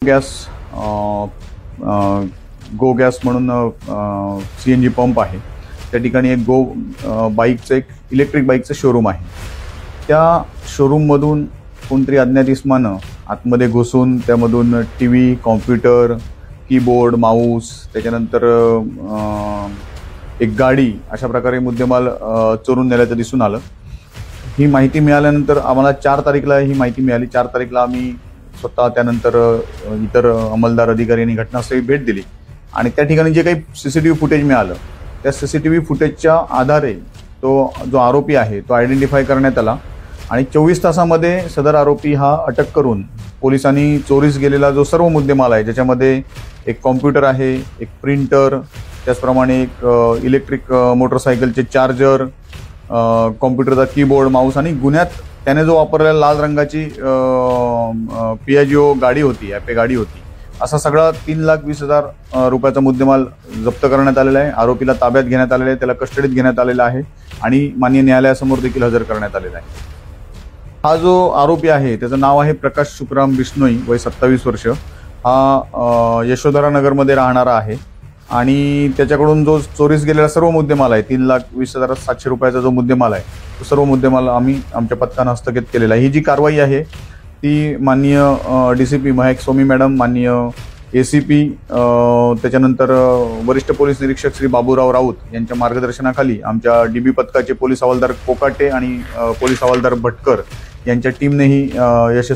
Gas गो gas म्हणून CNG pump आहे. त्या ठिकाणी एक बाईकचं एक इलेक्ट्रिक बाईकचं शोरूम आहे. त्या शोरूममधून कोणतरी अज्ञात इसमानं आतमध्ये घुसून त्यामधून TV, कॉम्प्युटर, कीबोर्ड, माऊस, त्याच्यानंतर एक गाडी अशा प्रकारे मुद्देमाल चोरून नेल्याचं दिसून आलं. ही माहिती मिळाल्यानंतर आम्हाला 4 तारीखला ही माहिती मिळाली. 4 तारीखला आम्ही स्वतः त्यानंतर इतर अंमलदार अधिकारी यांनी घटनास्थळी भेट दिली आणि त्या ठिकाणी जे काही CCTV फुटेज मिळालं त्या CCTV फुटेजच्या आधारे तो जो आरोपी आहे तो आयडेंटिफाय करण्यात आला आणि 24 तासामध्ये सदर आरोपी हा अटक करून पोलिसांनी चोरीस गेलेला जो सर्व मुद्देमाल आहे ज्याच्यामध्ये एक कॉम्प्युटर आहे, एक प्रिंटर, त्याचप्रमाणे एक इलेक्ट्रिक मोटरसायकलचे चार्जर, कॉम्प्युटरचा कीबोर्ड, माऊस आणि गुन्ह्यात त्याने जो वापरलेला लाल रंगाची पियाजिओ गाडी होती, ॲपे गाडी होती, असा सगळा 3,20,000 रुपयाचा मुद्देमाल जप्त करण्यात आलेला आहे. आरोपीला ताब्यात घेण्यात आलेला आहे, त्याला कस्टडीत घेण्यात आलेला आहे आणि माननीय न्यायालयासमोर देखील हजर करण्यात आलेला आहे. हा जो आरोपी आहे त्याचं नाव आहे प्रकाश शुक्राम बिश्नोई, वय 27 वर्ष. हा यशोधरा नगरमध्ये राहणारा आहे आणि त्याच्याकडून जो चोरीस गेलेला सर्व मुद्देमाल आहे 3,20,700 रुपयाचा जो मुद्देमाल आहे तो सर्व मुद्देमाल आम्ही आमच्या पथकानं हस्तगत केलेला आहे. ही जी कारवाई आहे ती माननीय DCP महक सोमी मॅडम, माननीय ACP, त्याच्यानंतर वरिष्ठ पोलीस निरीक्षक श्री बाबूराव राऊत यांच्या मार्गदर्शनाखाली आमच्या DB पथकाचे पोलीस हवालदार कोकाटे आणि पोलीस हवालदार भटकर यांच्या टीमने ही यशस्वी